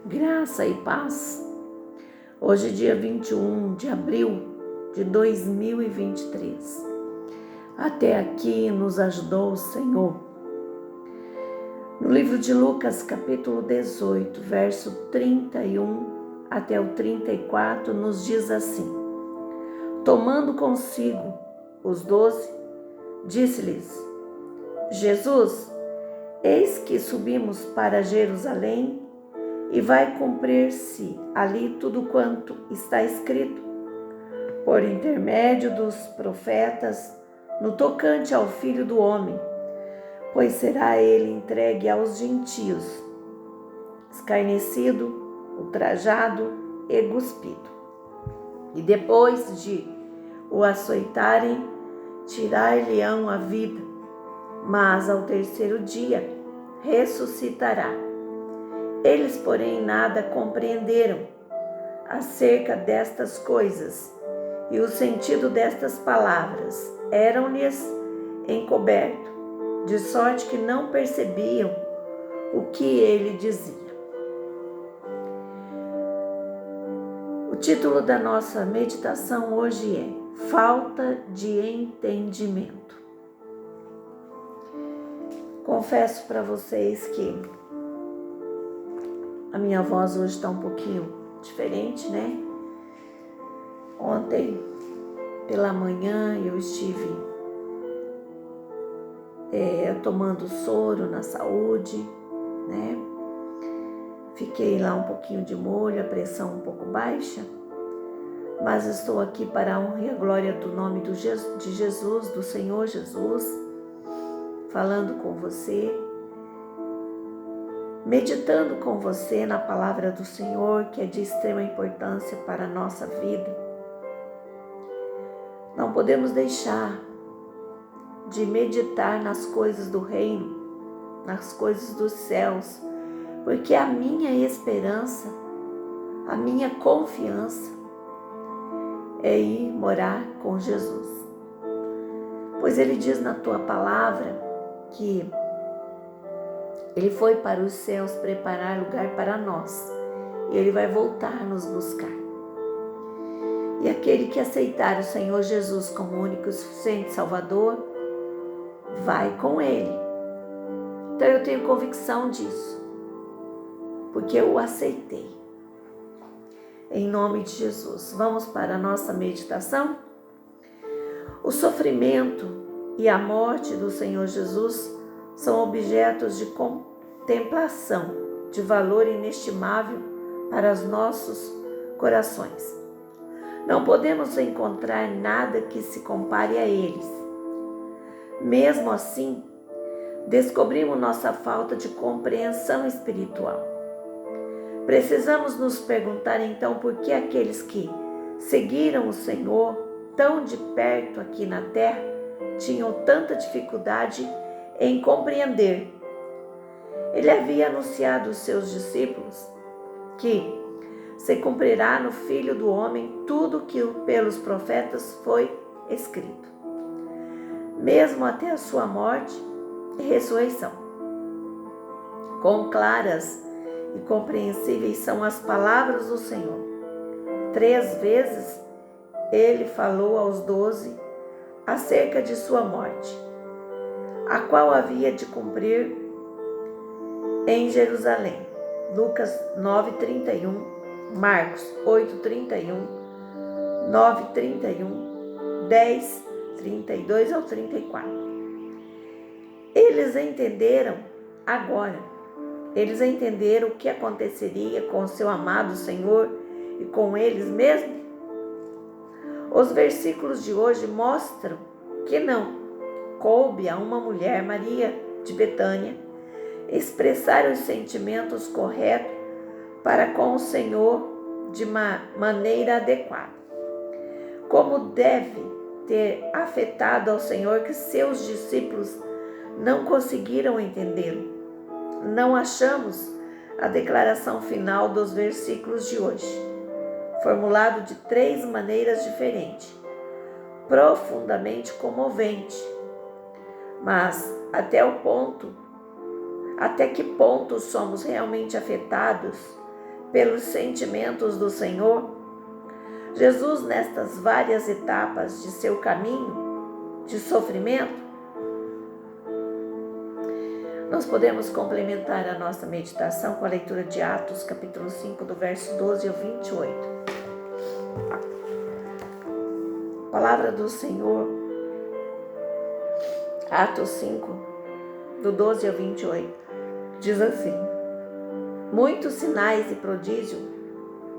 Graça e paz. Hoje, dia 21 de abril de 2023. Até aqui nos ajudou o Senhor. No livro de Lucas, capítulo 18, verso 31 até o 34, nos diz assim: Tomando consigo os 12, disse-lhes: Jesus, eis que subimos para Jerusalém, e vai cumprir-se ali tudo quanto está escrito, por intermédio dos profetas, no tocante ao Filho do Homem, pois será ele entregue aos gentios, escarnecido, ultrajado e cuspido. E depois de o açoitarem, tirar-lhe-ão a vida, mas ao terceiro dia ressuscitará. Eles, porém, nada compreenderam acerca destas coisas, e o sentido destas palavras eram-lhes encoberto, de sorte que não percebiam o que ele dizia. O título da nossa meditação hoje é Falta de Entendimento. Confesso para vocês que a minha voz hoje está um pouquinho diferente, né? Ontem, pela manhã, eu estive tomando soro na saúde, né? Fiquei lá um pouquinho de molho, a pressão um pouco baixa, mas estou aqui para a honra e a glória do nome de Jesus, do Senhor Jesus, falando com você, meditando com você na palavra do Senhor, que é de extrema importância para a nossa vida. Não podemos deixar de meditar nas coisas do reino, nas coisas dos céus, porque a minha esperança, a minha confiança é ir morar com Jesus. Pois ele diz na tua palavra que ele foi para os céus preparar lugar para nós, e ele vai voltar nos buscar. E aquele que aceitar o Senhor Jesus como único e suficiente Salvador, vai com ele. Então eu tenho convicção disso, porque eu o aceitei. Em nome de Jesus, vamos para a nossa meditação? O sofrimento e a morte do Senhor Jesus são objetos de contemplação, de valor inestimável para os nossos corações. Não podemos encontrar nada que se compare a eles. Mesmo assim, descobrimos nossa falta de compreensão espiritual. Precisamos nos perguntar então por que aqueles que seguiram o Senhor tão de perto aqui na terra tinham tanta dificuldade em compreender. Ele havia anunciado aos seus discípulos que se cumprirá no Filho do Homem tudo que pelos profetas foi escrito, mesmo até a sua morte e ressurreição. Quão claras e compreensíveis são as palavras do Senhor. 3 vezes ele falou aos 12 acerca de sua morte, a qual havia de cumprir em Jerusalém. Lucas 9:31, Marcos 8:31, 9:31, 10:32 ao 34. Eles entenderam agora. Eles entenderam o que aconteceria com o seu amado Senhor e com eles mesmos. Os versículos de hoje mostram que não coube a uma mulher, Maria de Betânia, expressar os sentimentos corretos para com o Senhor de uma maneira adequada. Como deve ter afetado ao Senhor que seus discípulos não conseguiram entendê-lo? Não achamos a declaração final dos versículos de hoje, formulado de 3 maneiras diferentes, profundamente comovente. Mas até que ponto somos realmente afetados pelos sentimentos do Senhor, Jesus, nestas várias etapas de seu caminho de sofrimento, nós podemos complementar a nossa meditação com a leitura de Atos, capítulo 5, do verso 12 ao 28. A palavra do Senhor, Atos 5, do 12 ao 28, diz assim: muitos sinais e prodígios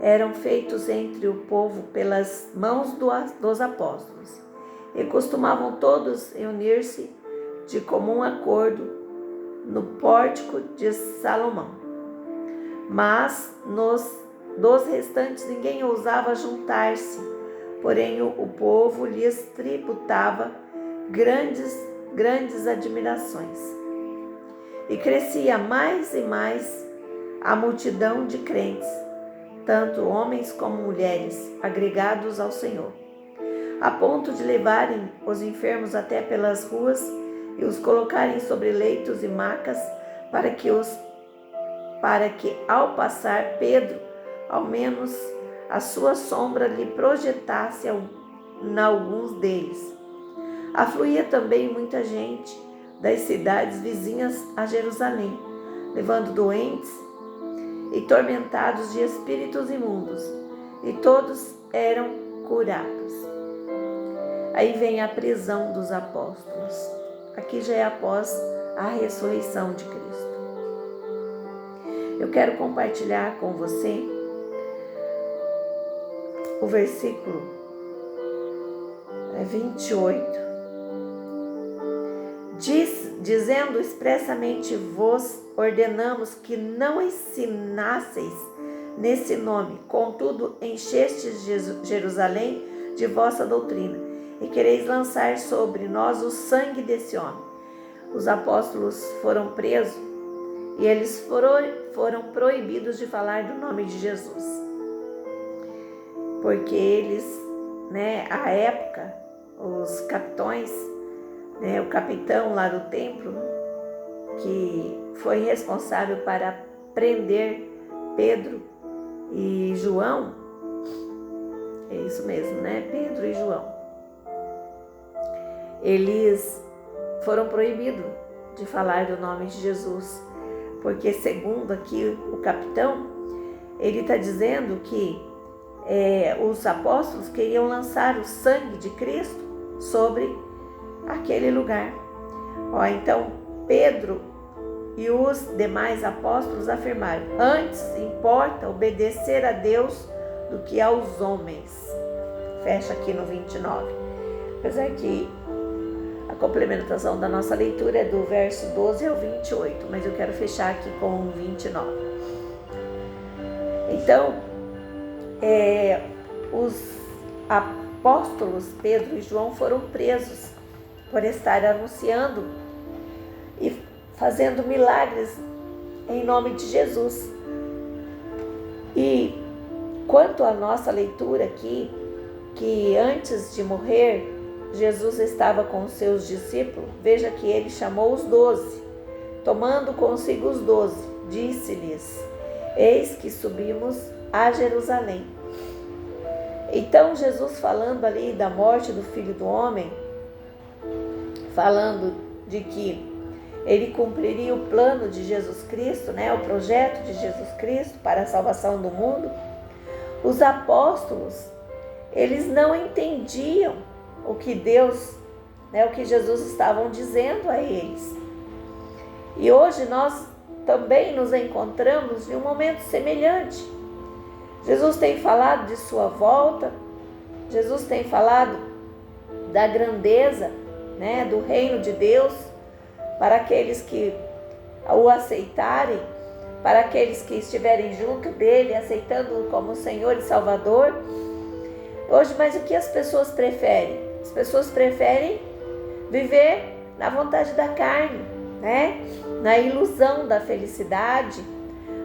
eram feitos entre o povo pelas mãos dos apóstolos, e costumavam todos reunir-se de comum acordo no pórtico de Salomão. Mas dos restantes ninguém ousava juntar-se, porém o povo lhes tributava grandes admirações. E crescia mais e mais a multidão de crentes, tanto homens como mulheres, agregados ao Senhor, a ponto de levarem os enfermos até pelas ruas e os colocarem sobre leitos e macas, para que ao passar Pedro, ao menos a sua sombra lhe projetasse em alguns deles. Afluía também muita gente das cidades vizinhas a Jerusalém, levando doentes e tormentados de espíritos imundos, e todos eram curados. Aí vem a prisão dos apóstolos. Aqui já é após a ressurreição de Cristo. Eu quero compartilhar com você o versículo 28, dizendo expressamente: vos ordenamos que não ensinasseis nesse nome, contudo enchestes Jerusalém de vossa doutrina, e quereis lançar sobre nós o sangue desse homem. Os apóstolos foram presos e eles foram proibidos de falar do nome de Jesus, porque eles, à época, os capitões, o capitão lá do templo, que foi responsável para prender Pedro e João, é isso mesmo, Pedro e João, eles foram proibidos de falar do nome de Jesus, porque segundo aqui o capitão, ele está dizendo que os apóstolos queriam lançar o sangue de Cristo sobre aquele lugar. Então Pedro e os demais apóstolos afirmaram: antes importa obedecer a Deus do que aos homens. Fecha aqui no 29. Apesar que a complementação da nossa leitura é do verso 12 ao 28, mas eu quero fechar aqui com o 29. Então, os apóstolos Pedro e João foram presos por estar anunciando e fazendo milagres em nome de Jesus. E quanto à nossa leitura aqui, que antes de morrer, Jesus estava com os seus discípulos, veja que ele chamou os 12, tomando consigo os 12, disse-lhes: eis que subimos a Jerusalém. Então Jesus, falando ali da morte do Filho do Homem, falando de que ele cumpriria o plano de Jesus Cristo, o projeto de Jesus Cristo para a salvação do mundo, os apóstolos, eles não entendiam o que Deus, o que Jesus estavam dizendo a eles. E hoje nós também nos encontramos em um momento semelhante. Jesus tem falado de sua volta, Jesus tem falado da grandeza, do reino de Deus, para aqueles que o aceitarem, para aqueles que estiverem junto dele, aceitando-o como Senhor e Salvador. Hoje, mas o que as pessoas preferem? As pessoas preferem viver na vontade da carne, na ilusão da felicidade,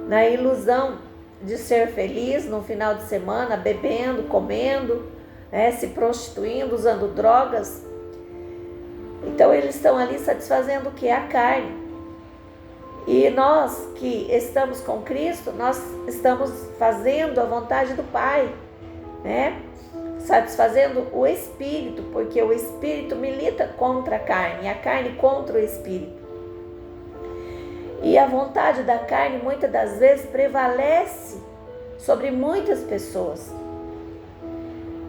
na ilusão de ser feliz no final de semana, bebendo, comendo, se prostituindo, usando drogas. Então eles estão ali satisfazendo o que? A carne. E nós que estamos com Cristo, nós estamos fazendo a vontade do Pai, né? Satisfazendo o Espírito, porque o Espírito milita contra a carne contra o Espírito. E a vontade da carne muitas das vezes prevalece sobre muitas pessoas.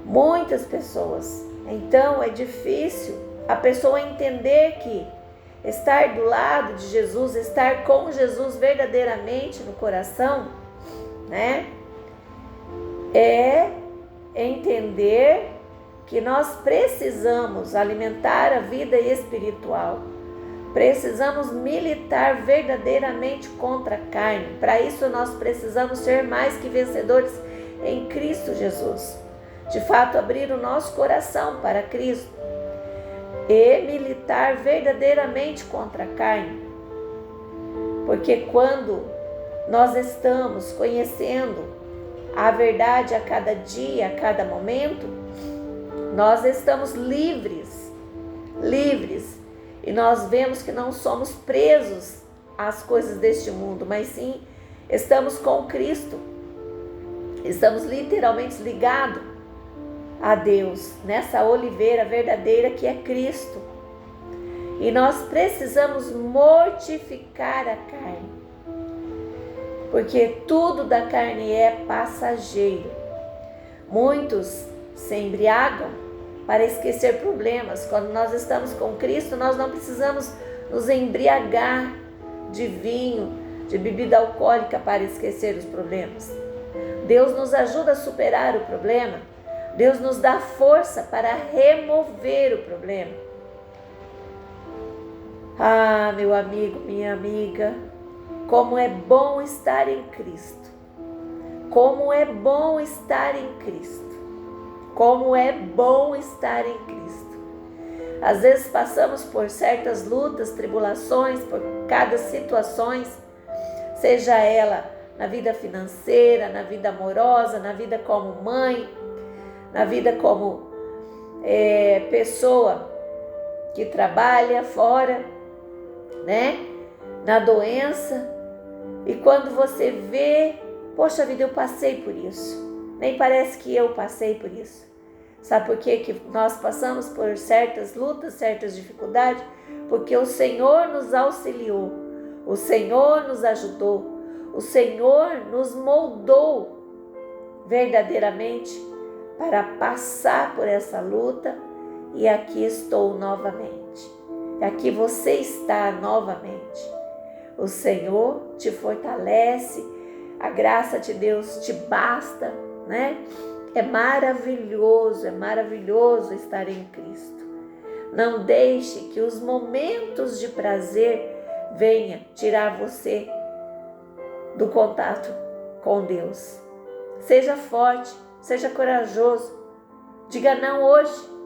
Muitas pessoas. Então é difícil a pessoa entender que estar do lado de Jesus, estar com Jesus verdadeiramente no coração, né? É entender que nós precisamos alimentar a vida espiritual. Precisamos militar verdadeiramente contra a carne. Para isso nós precisamos ser mais que vencedores em Cristo Jesus. De fato, abrir o nosso coração para Cristo e militar verdadeiramente contra a carne. Porque quando nós estamos conhecendo a verdade a cada dia, a cada momento, nós estamos livres. E nós vemos que não somos presos às coisas deste mundo, mas sim estamos com Cristo. Estamos literalmente ligados a Deus, nessa oliveira verdadeira que é Cristo. E nós precisamos mortificar a carne, porque tudo da carne é passageiro. Muitos se embriagam para esquecer problemas. Quando nós estamos com Cristo, nós não precisamos nos embriagar de vinho, de bebida alcoólica para esquecer os problemas. Deus nos ajuda a superar o problema. Deus nos dá força para remover o problema. Ah, meu amigo, minha amiga, como é bom estar em Cristo. Como é bom estar em Cristo. Como é bom estar em Cristo. Às vezes passamos por certas lutas, tribulações, por cada situação, seja ela na vida financeira, na vida amorosa, na vida como mãe, na vida como pessoa que trabalha fora, né? Na doença. E quando você vê, poxa vida, eu passei por isso. Nem parece que eu passei por isso. Sabe por quê que nós passamos por certas lutas, certas dificuldades? Porque o Senhor nos auxiliou, o Senhor nos ajudou, o Senhor nos moldou verdadeiramente para passar por essa luta. E aqui estou novamente. Aqui você está novamente. O Senhor te fortalece, a graça de Deus te basta, né? É maravilhoso estar em Cristo. Não deixe que os momentos de prazer venham tirar você do contato com Deus. Seja forte, seja corajoso. Diga não hoje.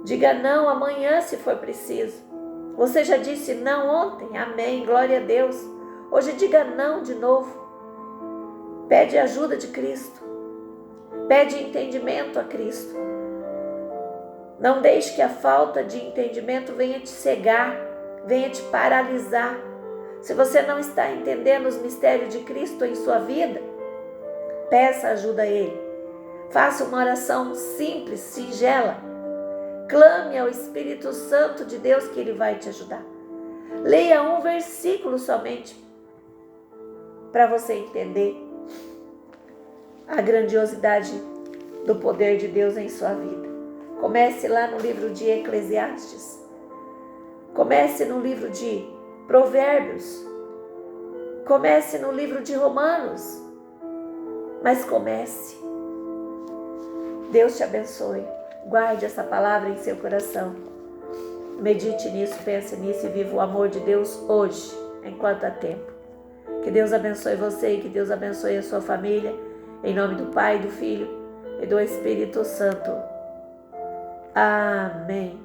Diga não amanhã se for preciso. Você já disse não ontem, amém, glória a Deus. Hoje diga não de novo. Pede ajuda de Cristo. Pede entendimento a Cristo. Não deixe que a falta de entendimento venha te cegar, venha te paralisar. Se você não está entendendo os mistérios de Cristo em sua vida, peça ajuda a Ele. Faça uma oração simples, singela. Clame ao Espírito Santo de Deus que Ele vai te ajudar. Leia um versículo somente para você entender a grandiosidade do poder de Deus em sua vida. Comece lá no livro de Eclesiastes. Comece no livro de Provérbios. Comece no livro de Romanos. Mas comece. Deus te abençoe. Guarde essa palavra em seu coração. Medite nisso, pense nisso e viva o amor de Deus hoje, enquanto há tempo. Que Deus abençoe você e que Deus abençoe a sua família. Em nome do Pai, do Filho e do Espírito Santo. Amém.